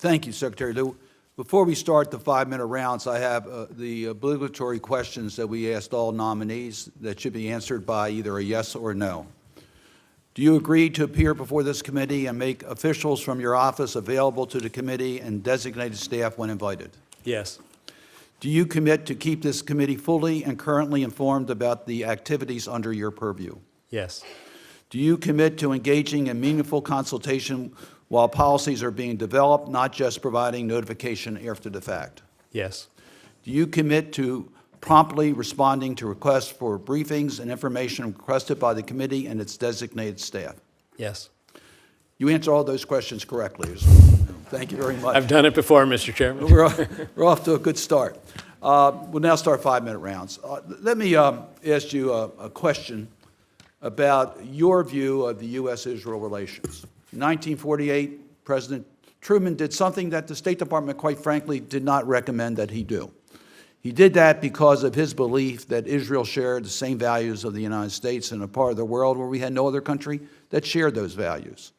Thank you, Secretary Lew. Before we start the 5-minute rounds, I have the obligatory questions that we asked all nominees that should be answered by either a yes or no. Do you agree to appear before this committee and make officials from your office available to the committee and designated staff when invited? Yes. Do you commit to keep this committee fully and currently informed about the activities under your purview? Yes. Do you commit to engaging in meaningful consultation while policies are being developed, not just providing notification after the fact? Yes. Do you commit to promptly responding to requests for briefings and information requested by the committee and its designated staff? Yes. You answer all those questions correctly. Thank you very much. I've done it before, Mr. Chairman. We're off to a good start. We'll now start 5-minute rounds. Let me ask you a question about your view of the U.S.-Israel relations. In 1948, President Truman did something that the State Department, quite frankly, did not recommend that he do. He did that because of his belief that Israel shared the same values of the United States in a part of the world where we had no other country that shared those values.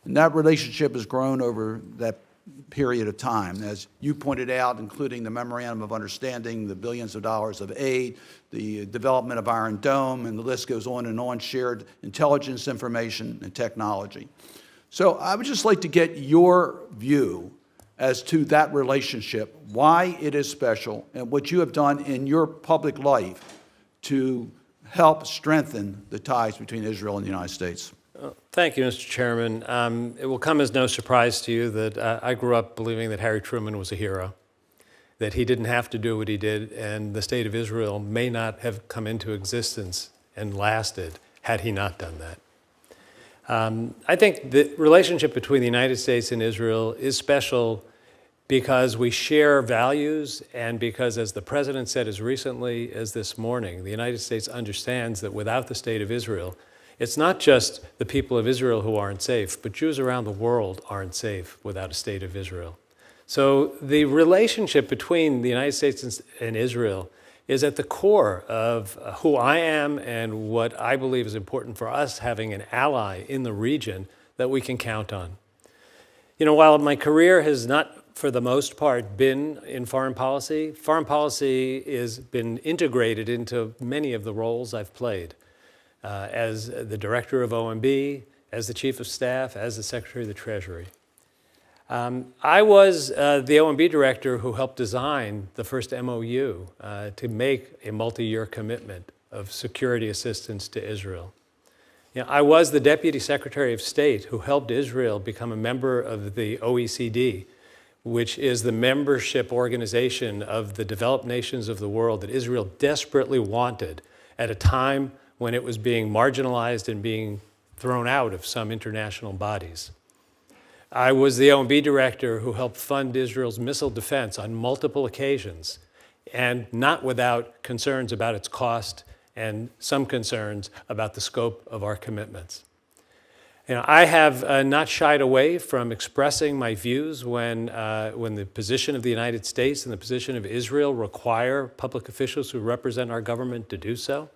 And that relationship has grown over that period of time, as you pointed out, including the Memorandum of Understanding, the billions of dollars of aid, the development of Iron Dome, and the list goes on, shared intelligence, information, and technology. So I would just like to get your view as to that relationship, why it is special, and what you have done in your public life to help strengthen the ties between Israel and the United States. Thank you, Mr. Chairman. It will come as no surprise to you that I grew up believing that Harry Truman was a hero, that he didn't have to do what he did, and the State of Israel may not have come into existence and lasted had he not done that. I think the relationship between the United States and Israel is special because we share values and because, as the President said as recently as this morning, the United States understands that without the State of Israel, it's not just the people of Israel who aren't safe, but Jews around the world aren't safe without a State of Israel. So the relationship between the United States and Israel is at the core of who I am and what I believe is important for us having an ally in the region that we can count on. You know, while my career has not, for the most part, been in foreign policy has been integrated into many of the roles I've played. As the director of OMB, as the chief of staff, as the secretary of the Treasury. I was the OMB director who helped design the first MOU to make a multi-year commitment of security assistance to Israel. You know, I was the deputy secretary of state who helped Israel become a member of the OECD, which is the membership organization of the developed nations of the world that Israel desperately wanted at a time when it was being marginalized and being thrown out of some international bodies. I was the OMB director who helped fund Israel's missile defense on multiple occasions, and not without concerns about its cost and some concerns about the scope of our commitments. You know, I have not shied away from expressing my views when the position of the United States and the position of Israel require public officials who represent our government to do so.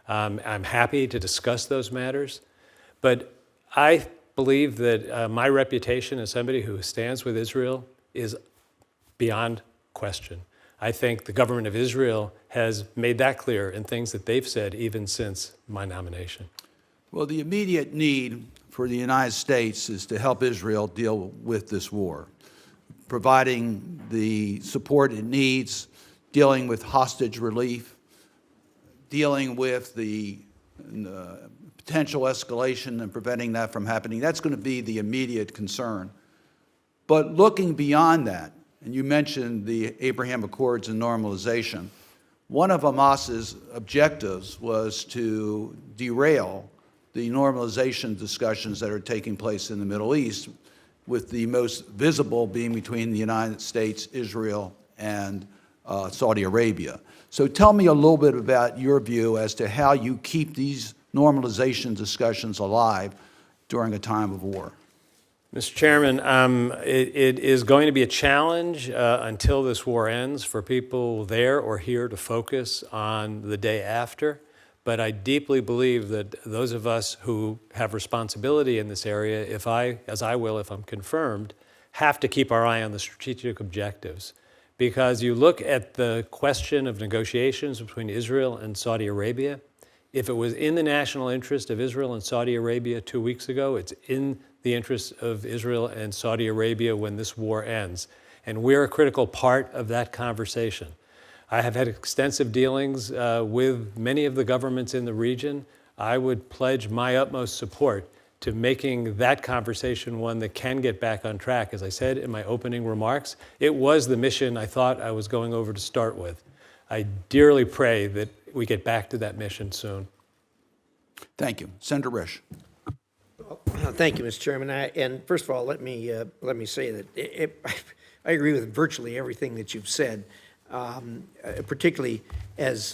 I'm happy to discuss those matters, but I believe that my reputation as somebody who stands with Israel is beyond question. I think the government of Israel has made that clear in things that they've said even since my nomination. Well, the immediate need for the United States is to help Israel deal with this war, providing the support it needs, dealing with hostage relief, dealing with the potential escalation and preventing that from happening. That's going to be the immediate concern. But looking beyond that, and you mentioned the Abraham Accords and normalization, one of Hamas's objectives was to derail the normalization discussions that are taking place in the Middle East, with the most visible being between the United States, Israel, and Saudi Arabia. So tell me a little bit about your view as to how you keep these normalization discussions alive during a time of war. Mr. Chairman, it is going to be a challenge until this war ends for people there or here to focus on the day after. But I deeply believe that those of us who have responsibility in this area, as I will if I'm confirmed, have to keep our eye on the strategic objectives. Because you look at the question of negotiations between Israel and Saudi Arabia, if it was in the national interest of Israel and Saudi Arabia 2 weeks ago, it's in the interest of Israel and Saudi Arabia when this war ends. And we're a critical part of that conversation. I have had extensive dealings with many of the governments in the region. I would pledge my utmost support to making that conversation one that can get back on track. As I said in my opening remarks, it was the mission I thought I was going over to start with. I dearly pray that we get back to that mission soon. Thank you. Senator Risch. Thank you, Mr. Chairman. And first of all, let me say that I agree with virtually everything that you've said, particularly as